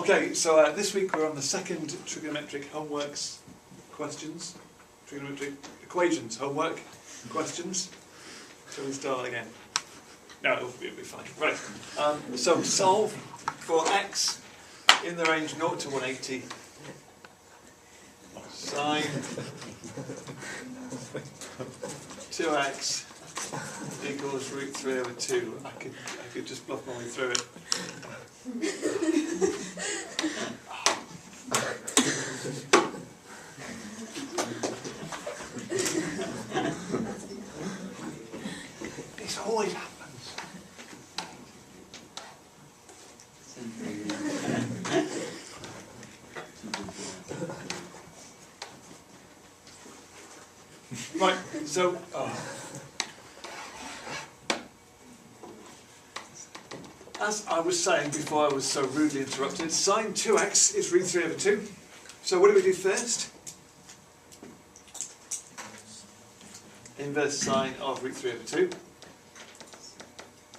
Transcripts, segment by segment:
Okay, so this week we're on the second trigonometric homeworks questions. Trigonometric equations homework questions. Shall we start again? No, it'll be fine. Right. So solve for x in the range 0 to 180 sine 2x equals root 3 over 2. I could just bluff my way through it. This always happens. Right, so as I was saying before I was so rudely interrupted, sine 2x is root 3 over 2. So what do we do first? Inverse sine of root 3 over 2.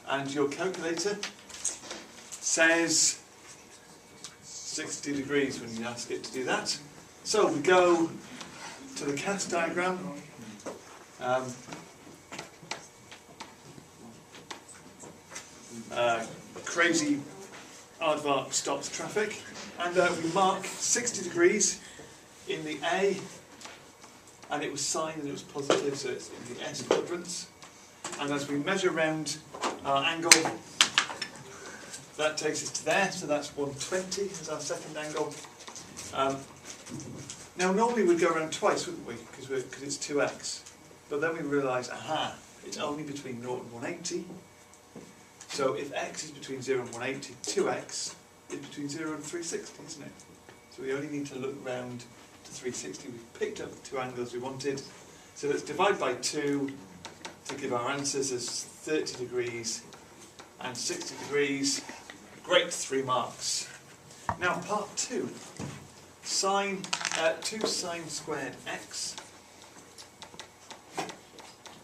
And your calculator says 60 degrees when you ask it to do that. So we go to the cast diagram. Crazy aardvark stops traffic, and we mark 60 degrees in the A, and it was sine and it was positive, so it's in the S quadrants. And as we measure round our angle, that takes us to there, so that's 120 as our second angle. Now normally we'd go around twice, wouldn't we, because it's 2x, but then we realise, aha, it's only between 0 and 180. So if x is between 0 and 180, 2x is between 0 and 360, isn't it? So we only need to look round to 360. We've picked up the two angles we wanted. So let's divide by 2 to give our answers as 30 degrees and 60 degrees. Great, 3 marks. Now part 2. 2 sine squared x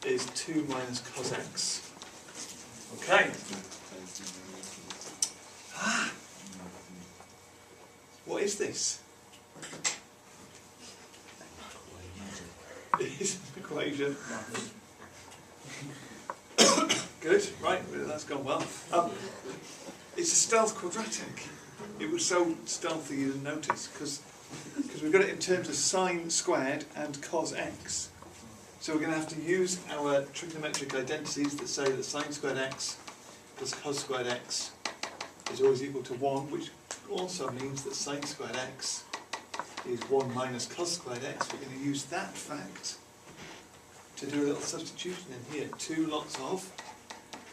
is 2 minus cos x. Okay. What is this? It is an equation. Good, right, that's gone well. It's a stealth quadratic. It was so stealthy you didn't notice, because we've got it in terms of sine squared and cos x. So we're going to have to use our trigonometric identities that say that sine squared x plus cos squared x is always equal to 1, which also means that sine squared x is 1 minus cos squared x. We're going to use that fact to do a little substitution in here. 2 lots of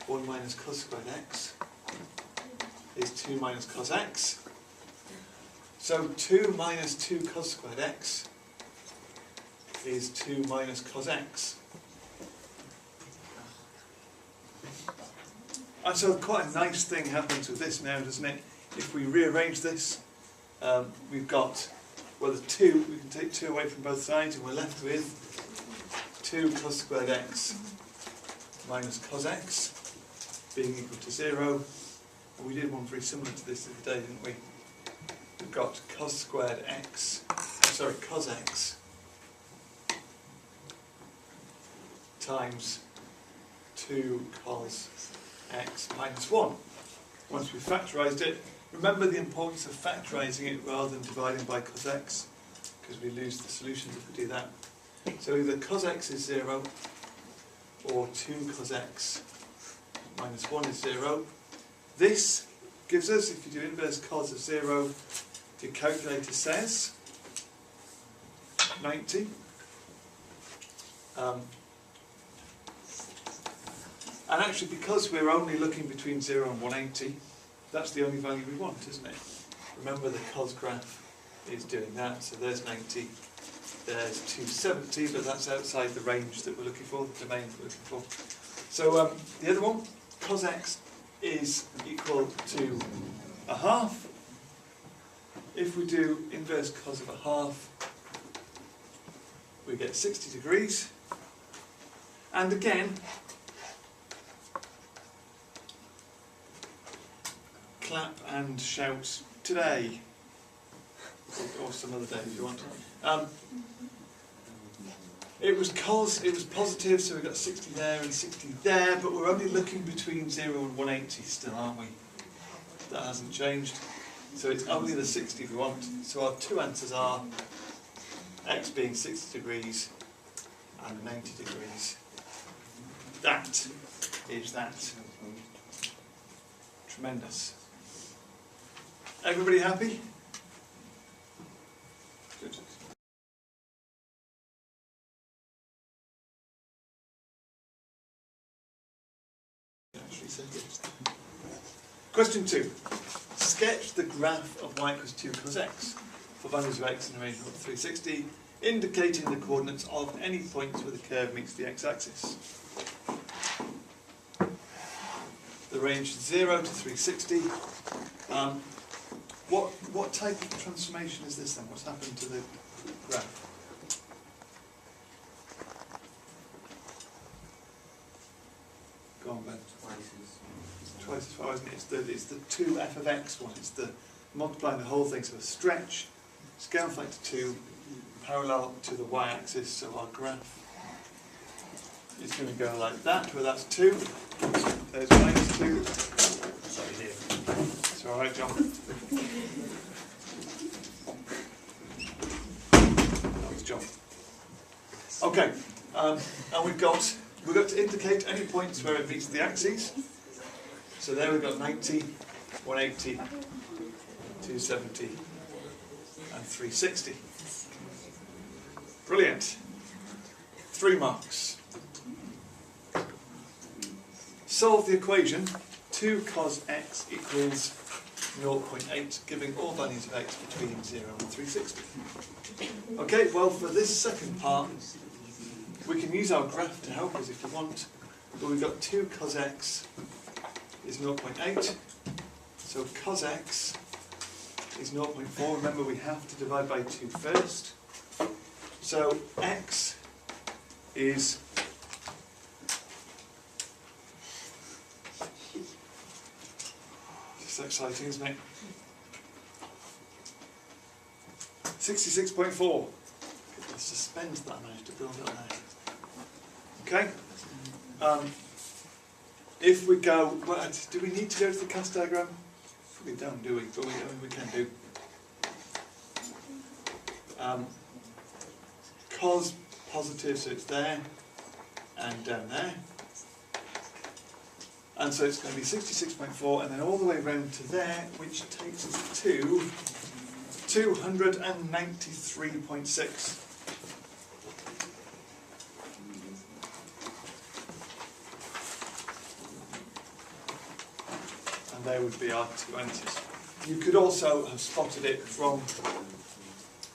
1 minus cos squared x is 2 minus cos x. So 2 minus 2 cos squared x is 2 minus cos x. And so quite a nice thing happens with this now, doesn't it? If we rearrange this, we've got, well, the 2, we can take 2 away from both sides, and we're left with 2 cos squared x minus cos x being equal to 0. And we did one very similar to this the other day, didn't we? We've got cos squared x, sorry, cos x times 2 cos x minus 1. Once we've factorised it, remember the importance of factorising it rather than dividing by cos x, because we lose the solutions if we do that. So either cos x is 0 or 2 cos x minus 1 is 0. This gives us, if you do inverse cos of 0, your calculator says 90. And actually, because we're only looking between 0 and 180, that's the only value we want, isn't it? Remember, the cos graph is doing that, so there's 90, there's 270, but that's outside the range that we're looking for, the domain we're looking for. So the other one, cos x is equal to a half. If we do inverse cos of a half, we get 60 degrees. And again, clap and shout today, or some other day if you want. It was positive, so we've got 60 there and 60 there, but we're only looking between 0 and 180 still, aren't we? That hasn't changed. So it's only the 60 we want. So our two answers are x being 60 degrees and 90 degrees. That is that. Tremendous. Everybody happy? Good. Question 2. Sketch the graph of y equals 2 cos x for values of x in a range of 360, indicating the coordinates of any points where the curve meets the x-axis. The range is 0 to 360. What type of transformation is this then? What's happened to the graph? Go on, Ben. Twice as far, isn't it? It's the 2f of x one. It's the multiplying the whole thing. So a stretch, scale factor 2, parallel to the y-axis. So our graph is going to go like that, where that's 2. There's minus 2. Sorry, dear. It's all right, John. That was John. Okay, and we've got to indicate any points where it meets the axes. So there we've got 90, 180, 270, and 360. Brilliant. 3 marks. Solve the equation 2 cos x equals 0.8, giving all values of x between 0 and 360. Okay, well for this second part, we can use our graph to help us if you want, but we've got 2 cos x is 0.8, so cos x is 0.4. Remember, we have to divide by 2 first. So x is just exciting, isn't it? 66.4. The suspense that I managed to build up there. Okay. If we go, well, do we need to go to the cast diagram? We don't, do we? But we can do. Cos positive, so it's there and down there. And so it's going to be 66.4 and then all the way round to there, which takes us to 293.6. And there would be our 2 answers. You could also have spotted it from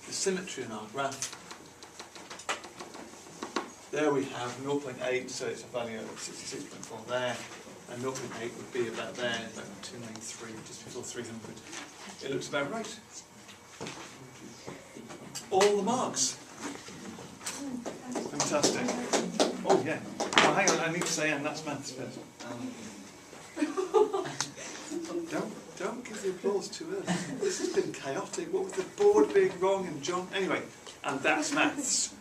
the symmetry in our graph. There we have 0.8, so it's a value of 66.4 there, and 0.8 would be about there, about 293, just before 300. It looks about right. All the marks. Fantastic. Oh yeah. Oh, hang on, I need to say, and that's maths first. Don't give the applause too early. This has been chaotic. What with the board being wrong and John... Anyway, and that's maths.